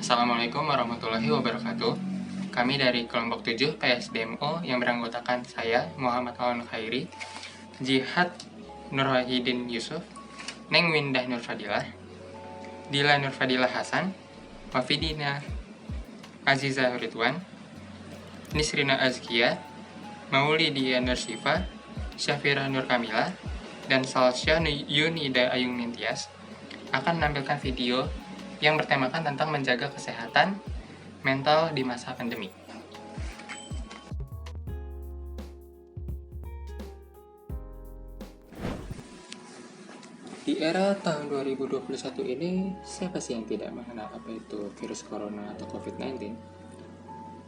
Assalamualaikum warahmatullahi wabarakatuh. Kami dari kelompok 7 PSDMO yang beranggotakan saya, Muhammad Awan Khairi, Jihad Nurwahidin Yusuf, Neng Windah Nurfadilah, Dila Nurfadilah Hasan, Wafidina Aziza Ridwan, Nisrina Azkia, Maulidia Nursyifa, Syafira Nur Kamila, dan Salsya Yunida Ayung Nintias akan menampilkan video yang bertemakan tentang menjaga kesehatan mental di masa pandemi. Di era tahun 2021 ini, siapa sih yang tidak mengenal apa itu virus corona atau COVID-19?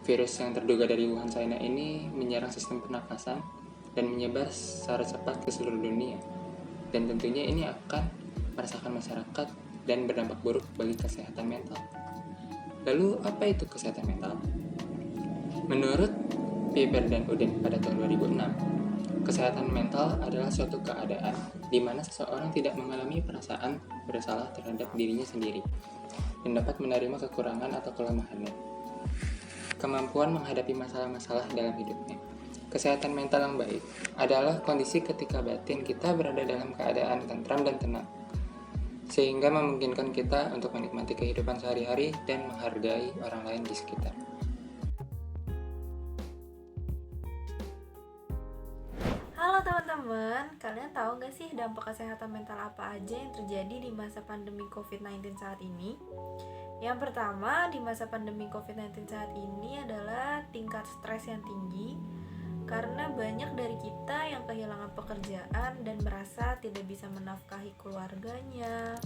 Virus yang terduga dari Wuhan, China ini menyerang sistem pernafasan dan menyebar secara cepat ke seluruh dunia. Dan tentunya ini akan meresahkan masyarakat dan berdampak buruk bagi kesehatan mental. Lalu, apa itu kesehatan mental? Menurut Piper dan Uden pada tahun 2006, kesehatan mental adalah suatu keadaan di mana seseorang tidak mengalami perasaan bersalah terhadap dirinya sendiri dan dapat menerima kekurangan atau kelemahannya. Kemampuan menghadapi masalah-masalah dalam hidupnya. Kesehatan mental yang baik adalah kondisi ketika batin kita berada dalam keadaan tentram dan tenang, sehingga memungkinkan kita untuk menikmati kehidupan sehari-hari dan menghargai orang lain di sekitar. Halo teman-teman, kalian tahu gak sih dampak kesehatan mental apa aja yang terjadi di masa pandemi COVID-19 saat ini? Yang pertama, di masa pandemi COVID-19 saat ini adalah tingkat stres yang tinggi, karena banyak dari kita yang kehilangan pekerjaan dan merasa tidak bisa menafkahi keluarganya,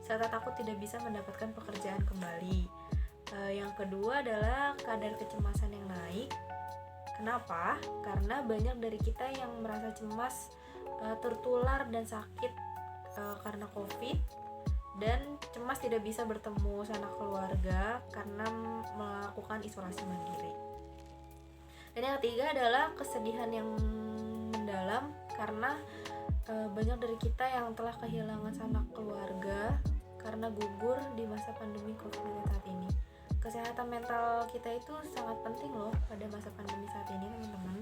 serta takut tidak bisa mendapatkan pekerjaan kembali. Yang kedua adalah kadar kecemasan yang naik. Kenapa? Karena banyak dari kita yang merasa cemas tertular dan sakit karena COVID, dan cemas tidak bisa bertemu sanak keluarga karena melakukan isolasi mandiri. Dan yang ketiga adalah kesedihan yang mendalam karena banyak dari kita yang telah kehilangan sanak keluarga karena gugur di masa pandemi COVID-19 saat ini. Kesehatan mental kita itu sangat penting loh pada masa pandemi saat ini, teman-teman.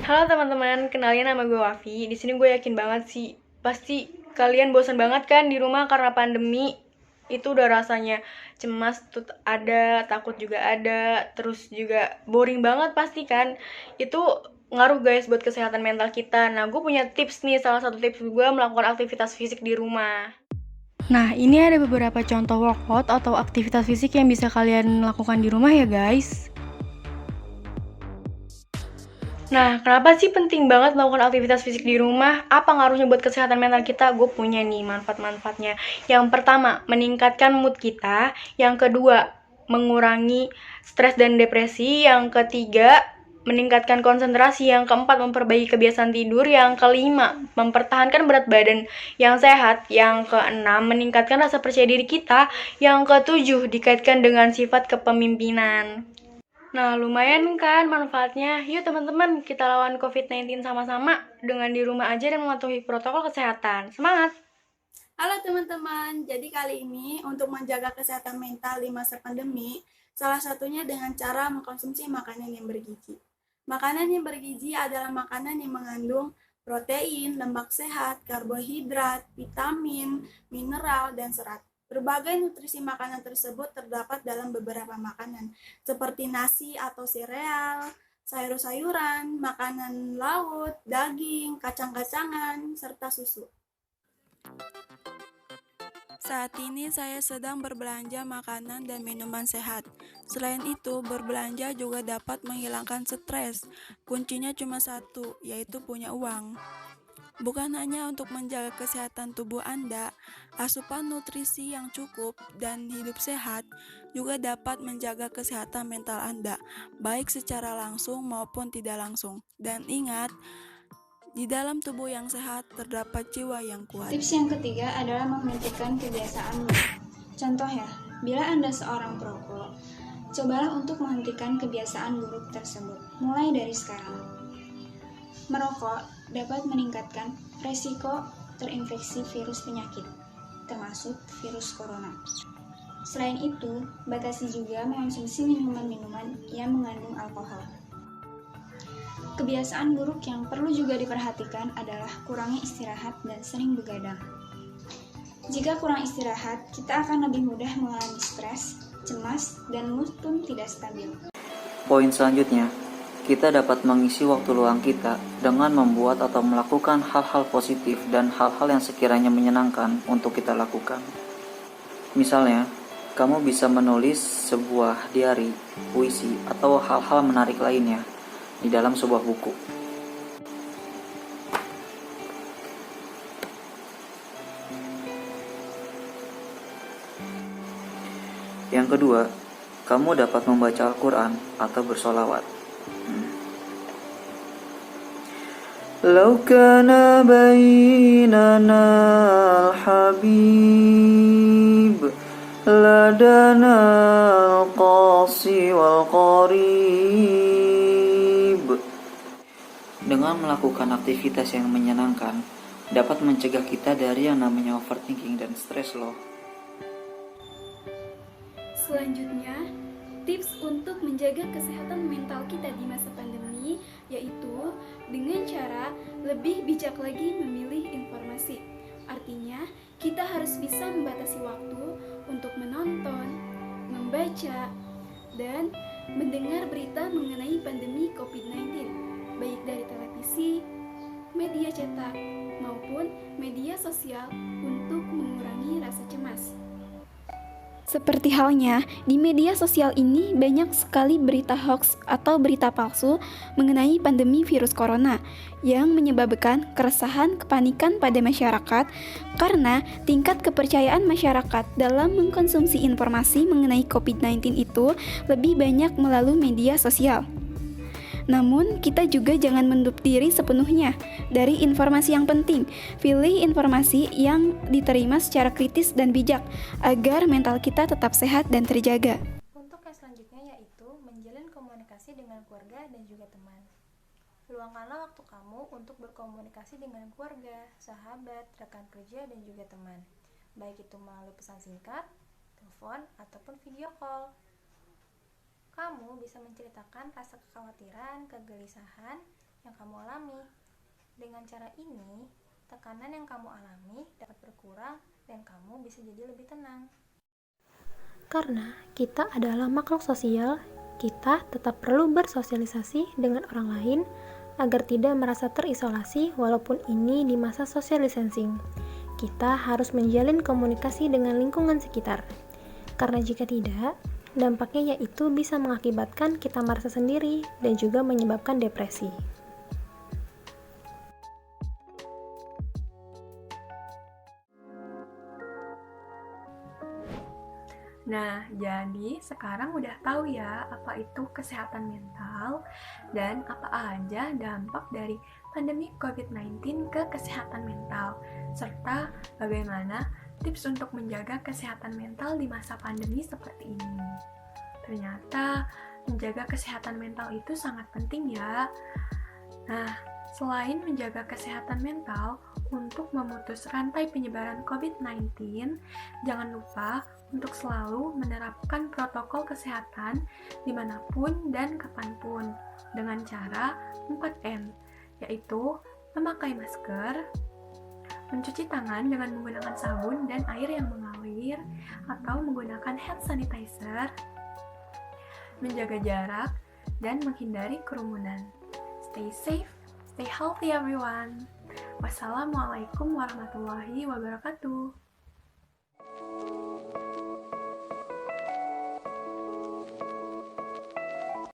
Halo teman-teman, kenalin nama gue Wafi. Di sini gue yakin banget sih, pasti kalian bosan banget kan di rumah karena pandemi. Itu udah rasanya cemas tuh ada, takut juga ada, terus juga boring banget pasti kan. Itu ngaruh guys buat kesehatan mental kita. Nah, gue punya tips nih, salah satu tips gue melakukan aktivitas fisik di rumah. Nah, ini ada beberapa contoh workout atau aktivitas fisik yang bisa kalian lakukan di rumah ya guys. Nah, kenapa sih penting banget melakukan aktivitas fisik di rumah? Apa ngaruhnya buat kesehatan mental kita? Gue punya nih manfaat-manfaatnya. Yang pertama, meningkatkan mood kita. Yang kedua, mengurangi stres dan depresi. Yang ketiga, meningkatkan konsentrasi. Yang keempat, memperbaiki kebiasaan tidur. Yang kelima, mempertahankan berat badan yang sehat. Yang keenam, meningkatkan rasa percaya diri kita. Yang ketujuh, dikaitkan dengan sifat kepemimpinan. Nah, lumayan kan manfaatnya. Yuk teman-teman, kita lawan COVID-19 sama-sama dengan di rumah aja dan mematuhi protokol kesehatan. Semangat! Halo teman-teman, jadi kali ini untuk menjaga kesehatan mental di masa pandemi, salah satunya dengan cara mengkonsumsi makanan yang bergizi. Makanan yang bergizi adalah makanan yang mengandung protein, lemak sehat, karbohidrat, vitamin, mineral, dan serat. Berbagai nutrisi makanan tersebut terdapat dalam beberapa makanan, seperti nasi atau sereal, sayur-sayuran, makanan laut, daging, kacang-kacangan, serta susu. Saat ini saya sedang berbelanja makanan dan minuman sehat. Selain itu, berbelanja juga dapat menghilangkan stres. Kuncinya cuma satu, yaitu punya uang. Bukan hanya untuk menjaga kesehatan tubuh Anda, asupan nutrisi yang cukup dan hidup sehat juga dapat menjaga kesehatan mental Anda, baik secara langsung maupun tidak langsung. Dan ingat, di dalam tubuh yang sehat terdapat jiwa yang kuat. Tips yang ketiga adalah menghentikan kebiasaan buruk. Contoh ya, bila Anda seorang perokok, cobalah untuk menghentikan kebiasaan buruk tersebut, mulai dari sekarang. Merokok dapat meningkatkan resiko terinfeksi virus penyakit. termasuk virus corona. Selain itu, batasi juga mengonsumsi minuman-minuman yang mengandung alkohol. Kebiasaan buruk yang perlu juga diperhatikan adalah kurangnya istirahat dan sering begadang. Jika kurang istirahat, kita akan lebih mudah mengalami stres, cemas, dan mood pun tidak stabil. Poin selanjutnya, kita dapat mengisi waktu luang kita dengan membuat atau melakukan hal-hal positif dan hal-hal yang sekiranya menyenangkan untuk kita lakukan. Misalnya, kamu bisa menulis sebuah diary, puisi, atau hal-hal menarik lainnya di dalam sebuah buku. Yang kedua, kamu dapat membaca Al-Quran atau bersolawat. Lau kana bainana al-habib ladana al-qasi wal-qarib. Dengan melakukan aktivitas yang menyenangkan, dapat mencegah kita dari yang namanya overthinking dan stres loh. Selanjutnya, tips untuk menjaga kesehatan mental kita di masa pandemi yaitu dengan cara lebih bijak lagi memilih informasi. Artinya, kita harus bisa membatasi waktu untuk menonton, membaca, dan mendengar berita mengenai pandemi COVID-19, baik dari televisi, media cetak, maupun media sosial untuk mengurangi rasa cemas. Seperti halnya, di media sosial ini banyak sekali berita hoax atau berita palsu mengenai pandemi virus corona yang menyebabkan keresahan, kepanikan pada masyarakat karena tingkat kepercayaan masyarakat dalam mengkonsumsi informasi mengenai COVID-19 itu lebih banyak melalui media sosial. Namun, kita juga jangan menutup diri sepenuhnya dari informasi yang penting. Pilih informasi yang diterima secara kritis dan bijak agar mental kita tetap sehat dan terjaga. Untuk yang selanjutnya yaitu menjalin komunikasi dengan keluarga dan juga teman. Luangkanlah waktu kamu untuk berkomunikasi dengan keluarga, sahabat, rekan kerja, dan juga teman. Baik itu melalui pesan singkat, telepon, ataupun video call. Kamu bisa menceritakan rasa kekhawatiran, kegelisahan yang kamu alami. Dengan cara ini, tekanan yang kamu alami dapat berkurang dan kamu bisa jadi lebih tenang. Karena kita adalah makhluk sosial, kita tetap perlu bersosialisasi dengan orang lain agar tidak merasa terisolasi walaupun ini di masa social distancing. Kita harus menjalin komunikasi dengan lingkungan sekitar. Karena jika tidak, dampaknya yaitu bisa mengakibatkan kita merasa sendiri dan juga menyebabkan depresi. Nah, jadi sekarang udah tahu ya apa itu kesehatan mental dan apa aja dampak dari pandemi COVID-19 ke kesehatan mental, serta bagaimana tips untuk menjaga kesehatan mental di masa pandemi seperti ini. Ternyata menjaga kesehatan mental itu sangat penting ya. Nah, selain menjaga kesehatan mental untuk memutus rantai penyebaran COVID-19, jangan lupa untuk selalu menerapkan protokol kesehatan dimanapun dan kapanpun dengan cara 4M, yaitu memakai masker, mencuci tangan dengan menggunakan sabun dan air yang mengalir atau menggunakan hand sanitizer, menjaga jarak, dan menghindari kerumunan. Stay safe, stay healthy everyone. Wassalamualaikum warahmatullahi wabarakatuh.